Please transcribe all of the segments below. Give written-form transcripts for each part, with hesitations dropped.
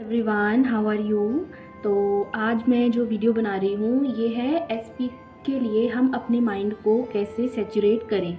Everyone, how are you. तो आज मैं जो वीडियो बना रही हूँ ये है एसपी के लिए हम अपने माइंड को कैसे सेचुरेट करें।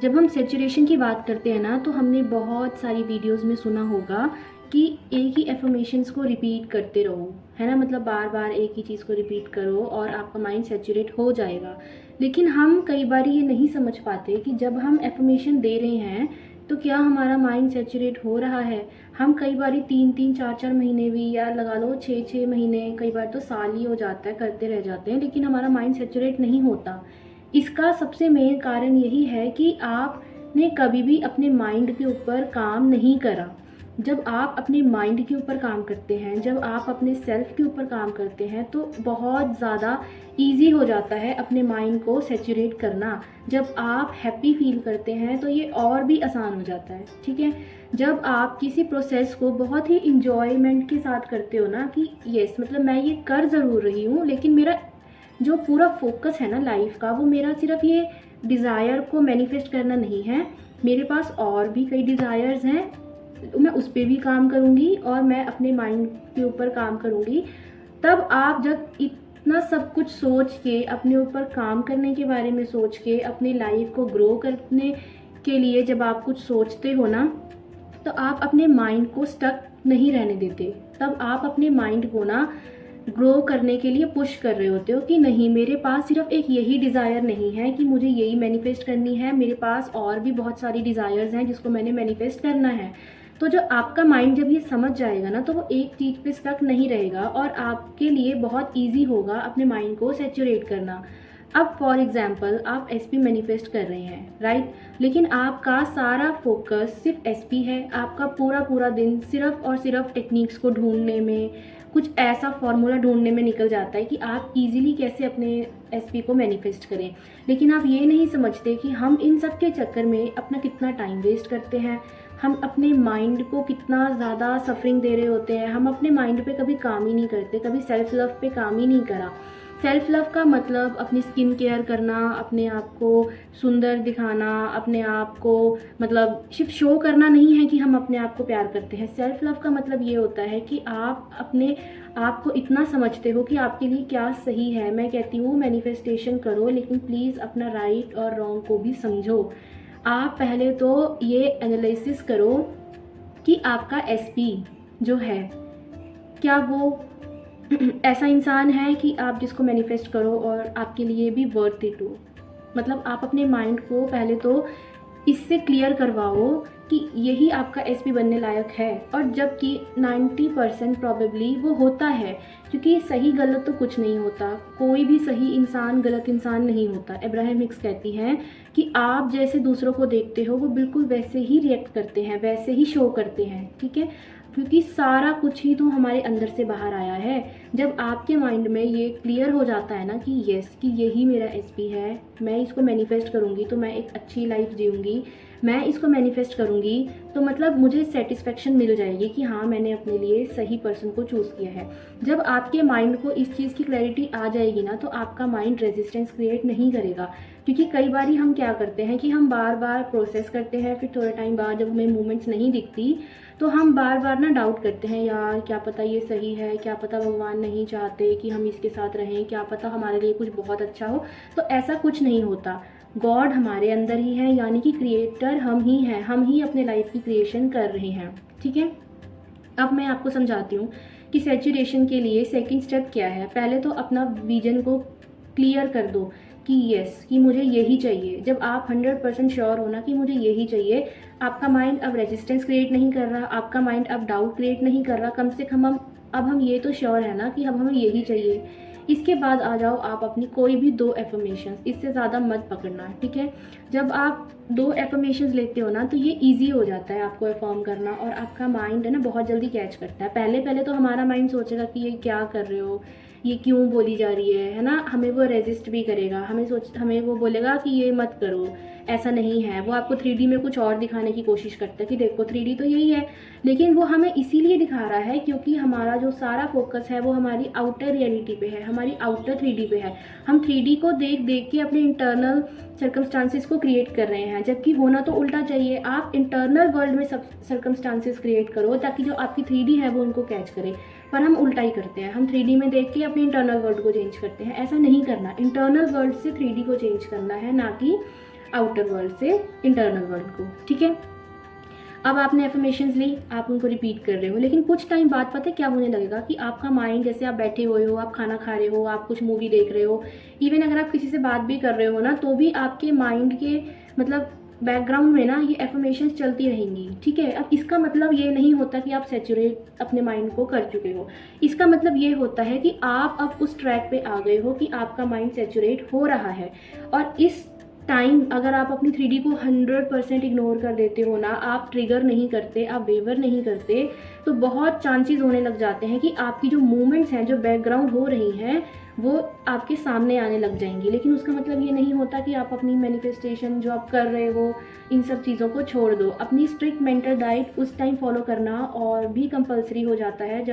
जब हम सेचुरेशन की बात करते हैं ना, तो हमने बहुत सारी वीडियोस में सुना होगा कि एक ही एफर्मेशंस को रिपीट करते रहो, है ना। मतलब बार बार एक ही चीज़ को रिपीट करो और आपका माइंड सेचुरेट हो जाएगा। लेकिन हम कई बार ये नहीं समझ पाते कि जब हम एफर्मेशन दे रहे हैं तो क्या हमारा माइंड सेचुरेट हो रहा है। हम कई बार 3-3 4-4 महीने भी, या लगा लो 6-6 महीने, कई बार तो साल ही हो जाता है, करते रह जाते हैं, लेकिन हमारा माइंड सेचुरेट नहीं होता। इसका सबसे मेन कारण यही है कि आपने कभी भी अपने माइंड के ऊपर काम नहीं करा। जब आप अपने माइंड के ऊपर काम करते हैं, जब आप अपने सेल्फ के ऊपर काम करते हैं, तो बहुत ज़्यादा ईजी हो जाता है अपने माइंड को सेचुरेट करना। जब आप हैप्पी फील करते हैं तो ये और भी आसान हो जाता है, ठीक है। जब आप किसी प्रोसेस को बहुत ही इंजॉयमेंट के साथ करते हो ना, कि यस मतलब मैं ये कर ज़रूर रही हूँ, लेकिन मेरा जो पूरा फोकस है ना लाइफ का, वो मेरा सिर्फ ये डिज़ायर को मैनिफेस्ट करना नहीं है। मेरे पास और भी कई डिज़ायर्स हैं, मैं उस पर भी काम करूँगी और मैं अपने माइंड के ऊपर काम करूँगी। तब आप जब इतना सब कुछ सोच के, अपने ऊपर काम करने के बारे में सोच के, अपनी लाइफ को ग्रो करने के लिए जब आप कुछ सोचते हो ना, तो आप अपने माइंड को स्टक नहीं रहने देते। तब आप अपने माइंड को ना ग्रो करने के लिए पुश कर रहे होते हो कि नहीं, मेरे पास सिर्फ एक यही डिज़ायर नहीं है कि मुझे यही मैनिफेस्ट करनी है, मेरे पास और भी बहुत सारी डिज़ायर्स हैं जिसको मैंने मैनिफेस्ट करना है। तो जो आपका माइंड जब ये समझ जाएगा ना, तो वो एक चीज़ पे स्टक नहीं रहेगा और आपके लिए बहुत ईजी होगा अपने माइंड को सेचुरेट करना। अब फॉर एग्जाम्पल आप एसपी मैनिफेस्ट कर रहे हैं, राइट, लेकिन आपका सारा फोकस सिर्फ एसपी है। आपका पूरा पूरा दिन सिर्फ और सिर्फ टेक्निक्स को ढूंढने में, कुछ ऐसा फॉर्मूला ढूंढने में निकल जाता है कि आप इजीली कैसे अपने एसपी को मैनिफेस्ट करें। लेकिन आप ये नहीं समझते कि हम इन सब के चक्कर में अपना कितना टाइम वेस्ट करते हैं, हम अपने माइंड को कितना ज़्यादा सफरिंग दे रहे होते हैं। हम अपने माइंड पे कभी काम ही नहीं करते, कभी सेल्फ लव पे काम ही नहीं करा। सेल्फ लव का मतलब अपनी स्किन केयर करना, अपने आप को सुंदर दिखाना, अपने आप को मतलब सिर्फ शो करना नहीं है कि हम अपने आप को प्यार करते हैं। सेल्फ लव का मतलब ये होता है कि आप अपने आप को इतना समझते हो कि आपके लिए क्या सही है। मैं कहती हूँ मैनिफेस्टेशन करो, लेकिन प्लीज़ अपना राइट और रॉन्ग को भी समझो। आप पहले तो ये एनालिसिस करो कि आपका एसपी जो है, क्या वो ऐसा इंसान है कि आप जिसको मैनिफेस्ट करो और आपके लिए भी वर्थ इट हो। मतलब आप अपने माइंड को पहले तो इससे क्लियर करवाओ कि यही आपका एसपी बनने लायक है। और जबकि 90% प्रॉबेबली वो होता है, क्योंकि सही गलत तो कुछ नहीं होता, कोई भी सही इंसान गलत इंसान नहीं होता। अब्राहम हिक्स कहती हैं कि आप जैसे दूसरों को देखते हो वो बिल्कुल वैसे ही रिएक्ट करते हैं, वैसे ही शो करते हैं, ठीक है। क्योंकि सारा कुछ ही तो हमारे अंदर से बाहर आया है। जब आपके माइंड में ये क्लियर हो जाता है ना कि यस, कि यही मेरा एसपी है, मैं इसको मैनिफेस्ट करूँगी तो मैं एक अच्छी लाइफ जीऊँगी, मैं इसको मैनिफेस्ट करूँगी तो मतलब मुझे सेटिस्फेक्शन मिल जाएगी कि हाँ मैंने अपने लिए सही पर्सन को चूज़ किया है। जब आपके माइंड को इस चीज़ की क्लैरिटी आ जाएगी ना, तो आपका माइंड रेजिस्टेंस क्रिएट नहीं करेगा। क्योंकि कई बार हम क्या करते हैं कि हम बार बार प्रोसेस करते हैं, फिर थोड़े टाइम बाद जब हमें मूवमेंट्स नहीं दिखती तो हम बार बार ना डाउट करते हैं, यार क्या पता ये सही है, क्या पता भगवान नहीं चाहते कि हम इसके साथ रहें, क्या पता हमारे लिए कुछ बहुत अच्छा हो। तो ऐसा कुछ नहीं होता। गॉड हमारे अंदर ही है, यानी कि क्रिएटर हम ही हैं, हम ही अपने लाइफ की क्रिएशन कर रहे हैं, ठीक है। अब मैं आपको समझाती हूँ कि सैचुरेशन के लिए सेकंड स्टेप क्या है। पहले तो अपना विजन को क्लियर कर दो कि यस, कि मुझे यही चाहिए। जब आप 100% श्योर हो ना कि मुझे यही चाहिए, आपका माइंड अब रेजिस्टेंस क्रिएट नहीं कर रहा, आपका माइंड अब डाउट क्रिएट नहीं कर रहा। कम से कम हम ये तो श्योर है ना कि अब हमें यही चाहिए। इसके बाद आ जाओ आप अपनी कोई भी 2 एफर्मेशंस, इससे ज़्यादा मत पकड़ना, ठीक है। जब आप 2 एफर्मेशंस लेते हो ना, तो ये ईजी हो जाता है आपको एफर्म करना, और आपका माइंड है ना बहुत जल्दी कैच करता है। पहले पहले तो हमारा माइंड सोचेगा कि ये क्या कर रहे हो, ये क्यों बोली जा रही है ना, हमें वो रेजिस्ट भी करेगा, हमें वो बोलेगा कि ये मत करो, ऐसा नहीं है। वो आपको 3D में कुछ और दिखाने की कोशिश करता है कि देखो 3D तो यही है, लेकिन वो हमें इसीलिए दिखा रहा है क्योंकि हमारा जो सारा फोकस है वो हमारी आउटर रियलिटी पे है, हमारी आउटर 3D पे है। हम 3D को देख देख के अपने इंटरनल सर्कमस्टांसिस को क्रिएट कर रहे हैं, जबकि होना तो उल्टा चाहिए। आप इंटरनल वर्ल्ड में सब सर्कमस्टांसिस क्रिएट करो ताकि जो आपकी 3D है वो उनको कैच करे, पर हम उल्टा ही करते हैं। हम 3D में देख के अपने इंटरनल वर्ल्ड को चेंज करते हैं। ऐसा नहीं करना, इंटरनल वर्ल्ड से 3D को चेंज करना है, ना कि आउटर वर्ल्ड से इंटरनल वर्ल्ड को, ठीक है। अब आपने एफर्मेशंस ली, आप उनको रिपीट कर रहे हो, लेकिन कुछ टाइम बाद पता है क्या होने लगेगा कि आपका माइंड, जैसे आप बैठे हुए हो, आप खाना खा रहे हो, आप कुछ मूवी देख रहे हो, इवन अगर आप किसी से बात भी कर रहे हो ना, तो भी आपके माइंड के मतलब बैकग्राउंड में ना ये एफर्मेशंस चलती रहेंगी, ठीक है। अब इसका मतलब ये नहीं होता कि आप सैचुरेट अपने माइंड को कर चुके हो। इसका मतलब ये होता है कि आप अब उस ट्रैक पे आ गए हो कि आपका माइंड सैचुरेट हो रहा है। और इस टाइम अगर आप अपनी 3D को 100% इग्नोर कर देते हो ना, आप ट्रिगर नहीं करते, आप वेवर नहीं करते, तो बहुत चांसेस होने लग जाते हैं कि आपकी जो मूवमेंट्स हैं, जो बैकग्राउंड हो रही हैं, वो आपके सामने आने लग जाएंगी। लेकिन उसका मतलब ये नहीं होता कि आप अपनी मैनिफेस्टेशन जो आप कर रहे हो, इन सब चीज़ों को छोड़ दो। अपनी स्ट्रिक्ट मेंटल डाइट उस टाइम फॉलो करना और भी कंपलसरी हो जाता है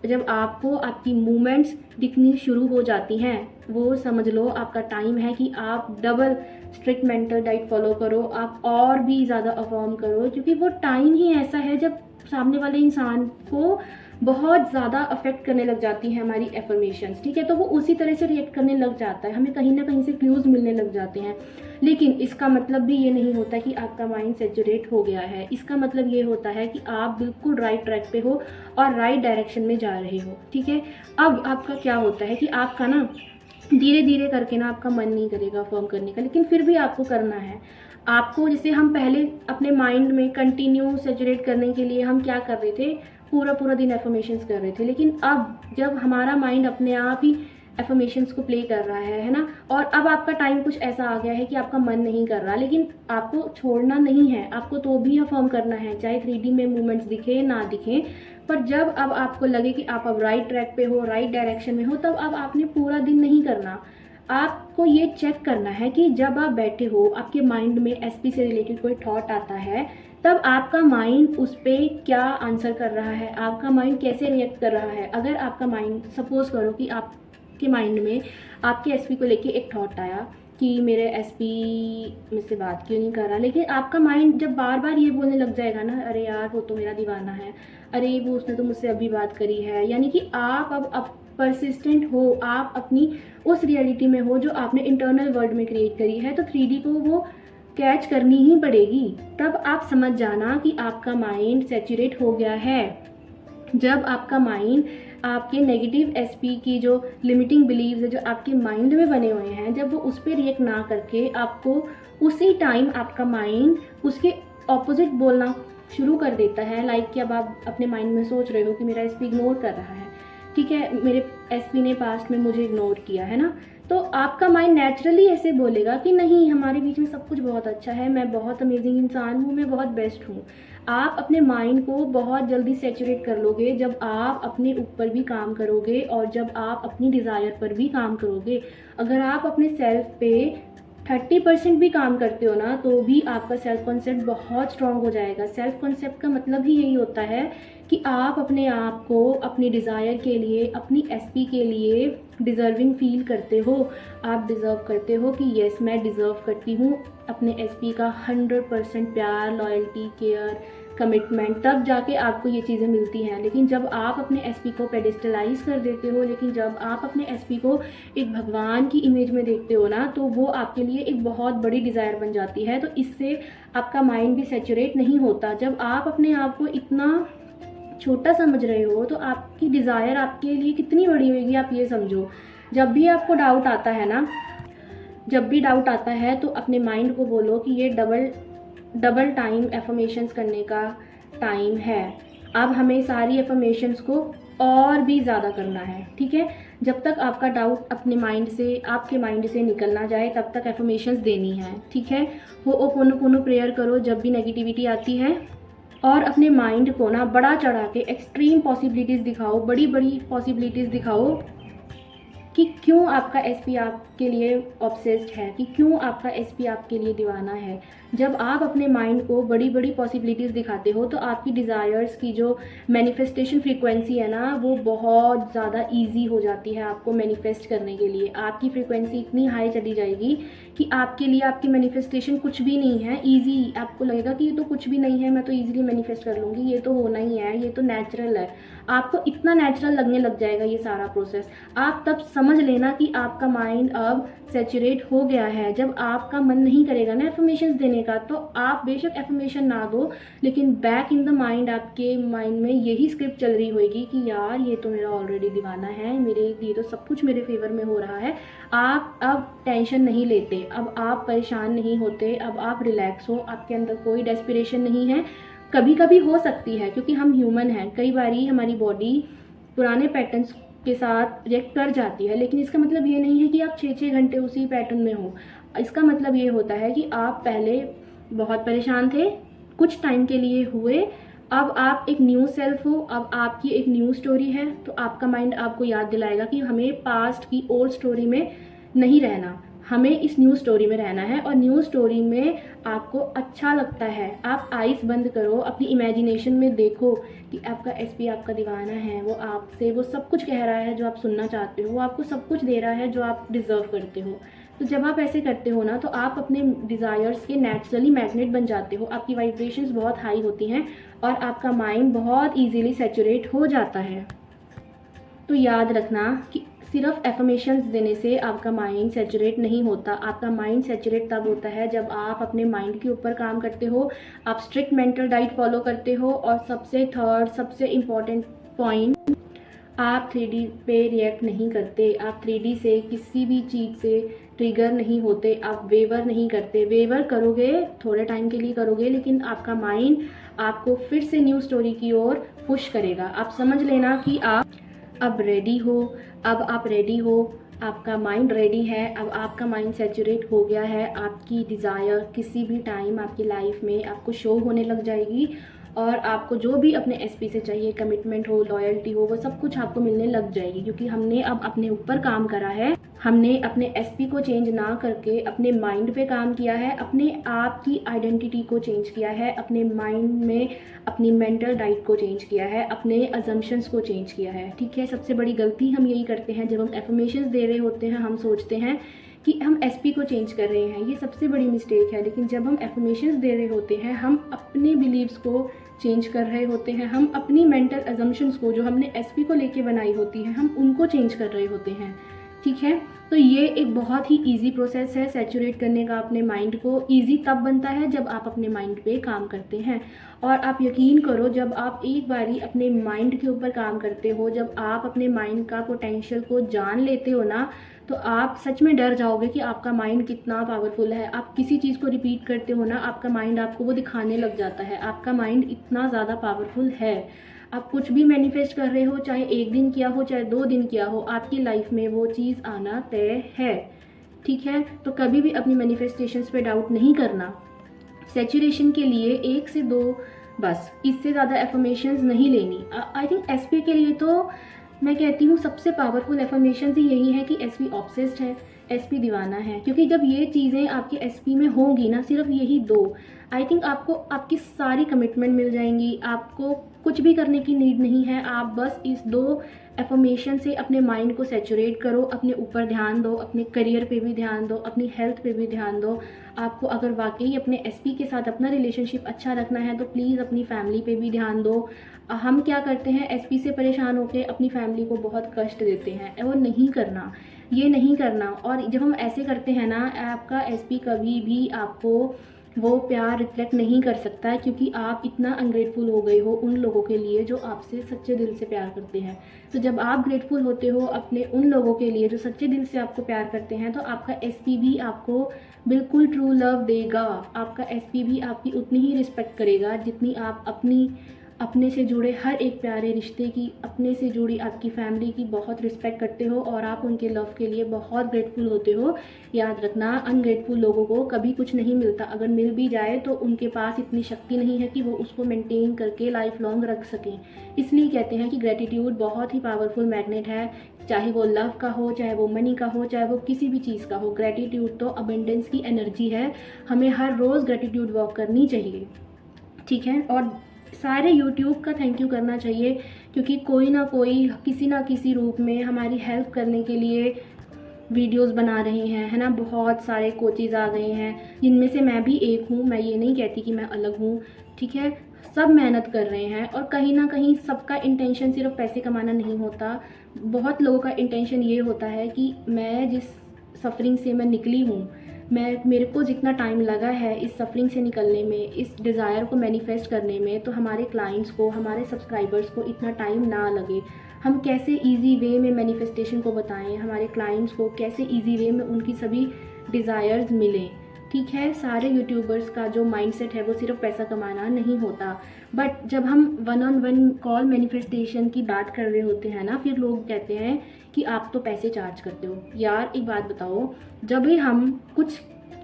जब आपको आपकी मूवमेंट्स दिखनी शुरू हो जाती हैं। वो समझ लो आपका टाइम है कि आप double strict mental diet follow करो, आप और भी ज़्यादा अफॉर्म करो, क्योंकि वो टाइम ही ऐसा है जब सामने वाले इंसान को बहुत ज़्यादा अफेक्ट करने लग जाती हैं हमारी एफर्मेशंस, ठीक है। तो वो उसी तरह से रिएक्ट करने लग जाता है, हमें कहीं ना कहीं से क्लूज मिलने लग जाते हैं। लेकिन इसका मतलब भी ये नहीं होता कि आपका माइंड सैचुरेट हो गया है। इसका मतलब ये होता है कि आप बिल्कुल राइट ट्रैक पे हो और राइट डायरेक्शन में जा रहे हो, ठीक है। अब आपका क्या होता है कि आपका ना धीरे धीरे करके ना आपका मन नहीं करेगा फॉर्म करने का, लेकिन फिर भी आपको करना है। आपको, जैसे हम पहले अपने माइंड में कंटिन्यू सैचुरेट करने के लिए हम क्या कर रहे थे, पूरा पूरा दिन एफर्मेशंस कर रहे थे। लेकिन अब जब हमारा माइंड अपने आप ही एफर्मेशंस को प्ले कर रहा है ना, और अब आपका टाइम कुछ ऐसा आ गया है कि आपका मन नहीं कर रहा, लेकिन आपको छोड़ना नहीं है, आपको तो भी अफर्म करना है, चाहे 3D में मूवमेंट्स दिखे ना दिखे। पर जब अब आपको लगे कि आप अब राइट ट्रैक पे हो, राइट डायरेक्शन में हो, तब अब आपने पूरा दिन नहीं करना। आपको ये चेक करना है कि जब आप बैठे हो, आपके माइंड में एसपी से रिलेटेड कोई थॉट आता है, तब आपका माइंड उस पर क्या आंसर कर रहा है, आपका माइंड कैसे रिएक्ट कर रहा है। अगर आपका माइंड, सपोज करो कि आपके माइंड में आपके एसपी को लेके एक थॉट आया कि मेरे एसपी मुझसे बात क्यों नहीं कर रहा, लेकिन आपका माइंड जब बार बार ये बोलने लग जाएगा ना, अरे यार वो तो मेरा दीवाना है, अरे वो उसने तो मुझसे अभी बात करी है, यानी कि आप अब परसिस्टेंट हो, आप अपनी उस रियलिटी में हो जो आपने इंटरनल वर्ल्ड में क्रिएट करी है, तो 3D को वो कैच करनी ही पड़ेगी। तब आप समझ जाना कि आपका माइंड सैचुरेट हो गया है। जब आपका माइंड आपके नेगेटिव एसपी की जो लिमिटिंग बिलीव्स है जो आपके माइंड में बने हुए हैं, जब वो उस पर रिएक्ट ना करके आपको उसी टाइम आपका माइंड उसके ऑपोजिट बोलना शुरू कर देता है, लाइक कि अब आप अपने माइंड में सोच रहे हो कि मेरा एसपी इग्नोर कर रहा है, ठीक है, मेरे एसपी ने पास्ट में मुझे इग्नोर किया है ना, तो आपका माइंड नेचुरली ऐसे बोलेगा कि नहीं, हमारे बीच में सब कुछ बहुत अच्छा है, मैं बहुत अमेजिंग इंसान हूँ, मैं बहुत बेस्ट हूँ। आप अपने माइंड को बहुत जल्दी सैचुरेट कर लोगे जब आप अपने ऊपर भी काम करोगे और जब आप अपनी डिज़ायर पर भी काम करोगे। अगर आप अपने सेल्फ पे 30% भी काम करते हो ना, तो भी आपका सेल्फ कॉन्सेप्ट बहुत स्ट्रॉन्ग हो जाएगा। सेल्फ कॉन्सेप्ट का मतलब ही यही होता है कि आप अपने आप को अपनी डिज़ायर के लिए, अपनी एसपी के लिए डिज़र्विंग फील करते हो। आप डिज़र्व करते हो कि येस, मैं डिज़र्व करती हूँ अपने एसपी का 100% प्यार, लॉयल्टी, केयर, कमिटमेंट, तब जाके आपको ये चीज़ें मिलती हैं। लेकिन जब आप अपने एसपी को पेडिस्टलाइज कर देते हो, लेकिन जब आप अपने एसपी को एक भगवान की इमेज में देखते हो ना, तो वो आपके लिए एक बहुत बड़ी डिज़ायर बन जाती है। तो इससे आपका माइंड भी सैचुरेट नहीं होता। जब आप अपने आप को इतना छोटा समझ रहे हो, तो आपकी डिज़ायर आपके लिए कितनी बड़ी होगी, आप ये समझो। जब भी आपको डाउट आता है ना, जब भी डाउट आता है, तो अपने माइंड को बोलो कि ये डबल टाइम एफर्मेशंस करने का टाइम है। अब हमें सारी एफर्मेशंस को और भी ज़्यादा करना है, ठीक है। जब तक आपका डाउट अपने माइंड से, आपके माइंड से निकल ना जाए, तब तक एफर्मेशंस देनी है, ठीक है। होओपोनोपोनो प्रेयर करो जब भी नेगेटिविटी आती है, और अपने माइंड को ना बड़ा चढ़ा के एक्सट्रीम पॉसिबिलिटीज़ दिखाओ, बड़ी बड़ी पॉसिबिलिटीज़ दिखाओ कि क्यों आपका एसपी आपके लिए ऑब्सेस्ड है, कि क्यों आपका एसपी आपके लिए दीवाना है। जब आप अपने माइंड को बड़ी बड़ी पॉसिबिलिटीज़ दिखाते हो तो आपकी डिज़ायर्स की जो मैनिफेस्टेशन फ्रीक्वेंसी है ना, वो बहुत ज़्यादा ईजी हो जाती है आपको मैनिफेस्ट करने के लिए। आपकी फ्रीक्वेंसी इतनी हाई चली जाएगी कि आपके लिए आपकी मैनिफेस्टेशन कुछ भी नहीं है, ईजी। आपको लगेगा कि ये तो कुछ भी नहीं है, मैं तो ईजिली मैनिफेस्ट कर लूँगी, ये तो होना ही है, ये तो नेचुरल है। आपको इतना नेचुरल लगने लग जाएगा ये सारा प्रोसेस। आप तब समझ लेना कि आपका माइंड अब सैचुरेट हो गया है। जब आपका मन नहीं करेगा ना एफर्मेशंस देने का, तो आप बेशक एफर्मेशन ना दो, लेकिन बैक इन द माइंड आपके माइंड में यही स्क्रिप्ट चल रही होगी कि यार ये तो मेरा ऑलरेडी दीवाना है, मेरे ये तो सब कुछ मेरे फेवर में हो रहा है। आप अब टेंशन नहीं लेते, अब आप परेशान नहीं होते, अब आप रिलैक्स हो, आपके अंदर कोई डेस्पिरेशन नहीं है। कभी कभी हो सकती है क्योंकि हम ह्यूमन हैं, कई बारी हमारी बॉडी पुराने पैटर्न्स के साथ रिएक्ट कर जाती है, लेकिन इसका मतलब ये नहीं है कि आप 6-6 घंटे उसी पैटर्न में हो। इसका मतलब ये होता है कि आप पहले बहुत परेशान थे, कुछ टाइम के लिए हुए, अब आप एक न्यू सेल्फ हो, अब आपकी एक न्यू स्टोरी है, तो आपका माइंड आपको याद दिलाएगा कि हमें पास्ट की ओल्ड स्टोरी में नहीं रहना, हमें इस न्यू स्टोरी में रहना है। और न्यू स्टोरी में आपको अच्छा लगता है। आप आइज़ बंद करो, अपनी इमेजिनेशन में देखो कि आपका एसपी आपका दीवाना है, वो आपसे वो सब कुछ कह रहा है जो आप सुनना चाहते हो, वो आपको सब कुछ दे रहा है जो आप डिज़र्व करते हो। तो जब आप ऐसे करते हो ना, तो आप अपने डिज़ायर्स के नेचुरली मैग्नेट बन जाते हो, आपकी वाइब्रेशंस बहुत हाई होती हैं और आपका माइंड बहुत ईजीली सैचुरेट हो जाता है। तो याद रखना कि सिर्फ एफर्मेशंस देने से आपका माइंड सैचुरेट नहीं होता। आपका माइंड सैचुरेट तब होता है जब आप अपने माइंड के ऊपर काम करते हो, आप स्ट्रिक्ट मेंटल डाइट फॉलो करते हो, और सबसे इम्पॉर्टेंट पॉइंट, आप 3D पे रिएक्ट नहीं करते। आप 3D से किसी भी चीज़ से ट्रिगर नहीं होते, आप वेवर नहीं करते। वेवर करोगे थोड़े टाइम के लिए करोगे, लेकिन आपका माइंड आपको फिर से न्यू स्टोरी की ओर पुश करेगा। आप समझ लेना कि आप अब रेडी हो, अब आप रेडी हो, आपका माइंड रेडी है, अब आपका माइंड सैचुरेट हो गया है। आपकी डिज़ायर किसी भी टाइम आपकी लाइफ में आपको शो होने लग जाएगी, और आपको जो भी अपने एसपी से चाहिए, कमिटमेंट हो, लॉयल्टी हो, वो सब कुछ आपको मिलने लग जाएगी। क्योंकि हमने अब अपने ऊपर काम करा है, हमने अपने एसपी को चेंज ना करके अपने माइंड पे काम किया है, अपने आप की आइडेंटिटी को चेंज किया है, अपने माइंड में अपनी मेंटल डाइट को चेंज किया है, अपने अजम्पशंस को चेंज किया है। ठीक है, सबसे बड़ी गलती हम यही करते हैं, जब हम एफर्मेशंस दे रहे होते हैं हम सोचते हैं कि हम एसपी को चेंज कर रहे हैं, ये सबसे बड़ी मिस्टेक है। लेकिन जब हम एफर्मेशंस दे रहे होते हैं, हम अपने बिलीव्स को चेंज कर रहे होते हैं, हम अपनी मेंटल अजम्पशंस को जो हमने एसपी को लेके बनाई होती है, हम उनको चेंज कर रहे होते हैं। ठीक है, तो ये एक बहुत ही इजी प्रोसेस है सैचुरेट करने का अपने माइंड को। इजी तब बनता है जब आप अपने माइंड पे काम करते हैं, और आप यकीन करो, जब आप एक बारी अपने माइंड के ऊपर काम करते हो, जब आप अपने माइंड का पोटेंशियल को जान लेते हो ना, तो आप सच में डर जाओगे कि आपका माइंड कितना पावरफुल है। आप किसी चीज़ को रिपीट करते हो ना, आपका माइंड आपको वो दिखाने लग जाता है, आपका माइंड इतना ज़्यादा पावरफुल है। आप कुछ भी मैनिफेस्ट कर रहे हो, चाहे 1 दिन किया हो, चाहे 2 दिन किया हो, आपकी लाइफ में वो चीज़ आना तय है। ठीक है, तो कभी भी अपनी मैनिफेस्टेशंस पे डाउट नहीं करना। सैचुरेशन के लिए 1 से 2 बस, इससे ज़्यादा एफर्मेशंस नहीं लेनी। आई थिंक एसपी के लिए तो मैं कहती हूँ सबसे पावरफुल एफर्मेशंस ही यही है कि एसपी ऑब्सेस्ड है, एसपी दीवाना है। क्योंकि जब ये चीज़ें आपके एसपी में होंगी ना, सिर्फ यही 2, आई थिंक आपको आपकी सारी कमिटमेंट मिल जाएंगी, आपको कुछ भी करने की नीड नहीं है। आप बस इस 2 एफर्मेशन से अपने माइंड को सैचुरेट करो, अपने ऊपर ध्यान दो, अपने करियर पे भी ध्यान दो, अपनी हेल्थ पे भी ध्यान दो। आपको अगर वाकई अपने एसपी के साथ अपना रिलेशनशिप अच्छा रखना है, तो प्लीज़ अपनी फैमिली पे भी ध्यान दो। हम क्या करते हैं, एसपी से परेशान होकर अपनी फैमिली को बहुत कष्ट देते हैं, वो नहीं करना, ये नहीं करना। और जब हम ऐसे करते हैं ना, आपका एसपी कभी भी आपको वो प्यार रिफ्लेक्ट नहीं कर सकता है, क्योंकि आप इतना अनग्रेटफुल हो गए हो उन लोगों के लिए जो आपसे सच्चे दिल से प्यार करते हैं। तो जब आप ग्रेटफुल होते हो अपने उन लोगों के लिए जो सच्चे दिल से आपको प्यार करते हैं, तो आपका एसपी भी आपको बिल्कुल ट्रू लव देगा। आपका एसपी भी आपकी उतनी ही रिस्पेक्ट करेगा जितनी आप अपनी अपने से जुड़े हर एक प्यारे रिश्ते की, अपने से जुड़ी आपकी फैमिली की बहुत रिस्पेक्ट करते हो और आप उनके लव के लिए बहुत ग्रेटफुल होते हो। याद रखना, अनग्रेटफुल लोगों को कभी कुछ नहीं मिलता। अगर मिल भी जाए तो उनके पास इतनी शक्ति नहीं है कि वो उसको मेंटेन करके लाइफ लॉन्ग रख सकें। इसलिए कहते हैं कि ग्रेटिट्यूड बहुत ही पावरफुल मैग्नेट है, चाहे वो लव का हो, चाहे वो मनी का हो, चाहे वो किसी भी चीज़ का हो। ग्रेटिट्यूड तो अबेंडेंस की एनर्जी है, हमें हर रोज़ ग्रेटिट्यूड वॉक करनी चाहिए, ठीक है। और सारे यूट्यूब का थैंक यू करना चाहिए, क्योंकि कोई ना कोई किसी ना किसी रूप में हमारी हेल्प करने के लिए वीडियोस बना रहे हैं, है ना। बहुत सारे कोचेज़ आ गए हैं, जिनमें से मैं भी एक हूँ। मैं ये नहीं कहती कि मैं अलग हूँ, ठीक है। सब मेहनत कर रहे हैं और कहीं ना कहीं सबका इंटेंशन सिर्फ पैसे कमाना नहीं होता। बहुत लोगों का इंटेंशन ये होता है कि मैं जिस सफरिंग से मैं निकली हूँ, मेरे को जितना टाइम लगा है इस सफरिंग से निकलने में, इस डिज़ायर को मैनिफेस्ट करने में, तो हमारे क्लाइंट्स को, हमारे सब्सक्राइबर्स को इतना टाइम ना लगे। हम कैसे इजी वे में मैनिफेस्टेशन को बताएं, हमारे क्लाइंट्स को कैसे इजी वे में उनकी सभी डिज़ायर्स मिलें, ठीक है। सारे यूट्यूबर्स का जो माइंडसेट है वो सिर्फ पैसा कमाना नहीं होता। बट जब हम 1-on-1 कॉल मैनिफेस्टेशन की बात कर रहे होते हैं ना, फिर लोग कहते हैं कि आप तो पैसे चार्ज करते हो। यार एक बात बताओ, जब भी हम कुछ,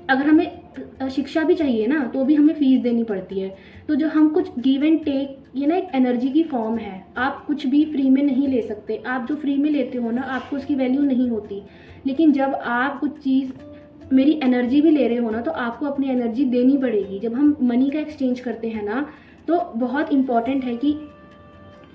अगर हमें शिक्षा भी चाहिए ना तो भी हमें फ़ीस देनी पड़ती है। तो जो हम कुछ गिव एंड टेक, ये ना एक एनर्जी की फॉर्म है। आप कुछ भी फ्री में नहीं ले सकते। आप जो फ्री में लेते हो ना, आपको उसकी वैल्यू नहीं होती। लेकिन जब आप कुछ चीज़, मेरी एनर्जी भी ले रहे हो ना, तो आपको अपनी एनर्जी देनी पड़ेगी। जब हम मनी का एक्सचेंज करते हैं ना, तो बहुत इम्पॉर्टेंट है कि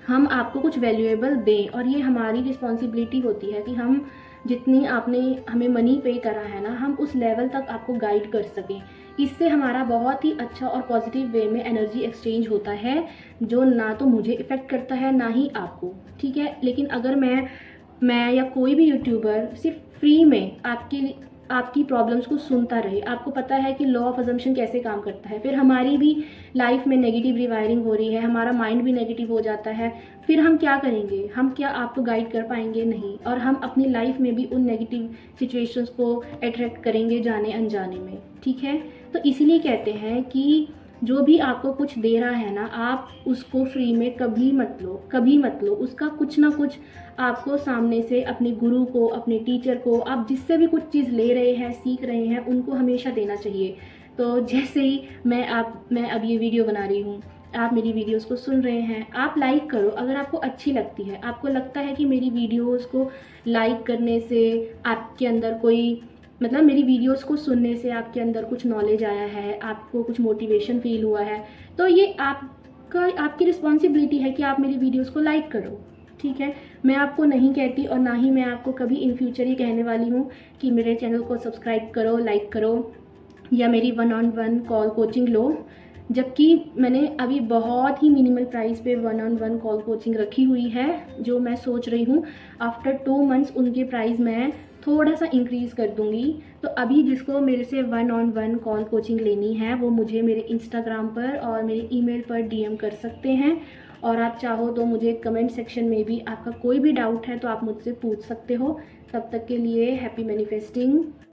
हम आपको कुछ वैल्यूएबल दें, और ये हमारी रिस्पॉन्सिबिलिटी होती है कि हम जितनी आपने हमें मनी पे करा है ना, हम उस लेवल तक आपको गाइड कर सकें। इससे हमारा बहुत ही अच्छा और पॉजिटिव वे में एनर्जी एक्सचेंज होता है, जो ना तो मुझे इफ़ेक्ट करता है ना ही आपको, ठीक है। लेकिन अगर मैं या कोई भी यूट्यूबर सिर्फ फ्री में आपकी प्रॉब्लम्स को सुनता रहे, आपको पता है कि लॉ ऑफ अजम्पशन कैसे काम करता है, फिर हमारी भी लाइफ में नेगेटिव रिवायरिंग हो रही है, हमारा माइंड भी नेगेटिव हो जाता है, फिर हम क्या करेंगे? हम क्या आपको गाइड कर पाएंगे? नहीं। और हम अपनी लाइफ में भी उन नेगेटिव सिचुएशंस को अट्रैक्ट करेंगे जाने अनजाने में, ठीक है। तो इसीलिए कहते हैं कि जो भी आपको कुछ दे रहा है ना, आप उसको फ्री में कभी मत लो, कभी मत लो। उसका कुछ ना कुछ आपको सामने से, अपने गुरु को, अपने टीचर को, आप जिससे भी कुछ चीज़ ले रहे हैं, सीख रहे हैं, उनको हमेशा देना चाहिए। तो जैसे ही मैं अब ये वीडियो बना रही हूँ, आप मेरी वीडियोस को सुन रहे हैं, आप लाइक करो अगर आपको अच्छी लगती है। आपको लगता है कि मेरी वीडियोस को लाइक करने से आपके अंदर कोई, मतलब मेरी वीडियोस को सुनने से आपके अंदर कुछ नॉलेज आया है, आपको कुछ मोटिवेशन फील हुआ है, तो ये आपकी रिस्पॉन्सिबिलिटी है कि आप मेरी वीडियोस को लाइक करो, ठीक है। मैं आपको नहीं कहती, और ना ही मैं आपको कभी इन फ्यूचर ये कहने वाली हूँ कि मेरे चैनल को सब्सक्राइब करो, लाइक करो, या मेरी 1-on-1 कॉल कोचिंग लो। जबकि मैंने अभी बहुत ही मिनिमल प्राइस पे 1-on-1 कॉल कोचिंग रखी हुई है, जो मैं सोच रही हूँ आफ्टर 2 मंथ्स उनके प्राइस मैं थोड़ा सा इंक्रीज़ कर दूँगी। तो अभी जिसको मेरे से 1-on-1 कॉल कोचिंग लेनी है, वो मुझे मेरे इंस्टाग्राम पर और मेरे ईमेल पर डीएम कर सकते हैं। और आप चाहो तो मुझे कमेंट सेक्शन में भी आपका कोई भी डाउट है तो आप मुझसे पूछ सकते हो। तब तक के लिए हैप्पी मैनिफेस्टिंग।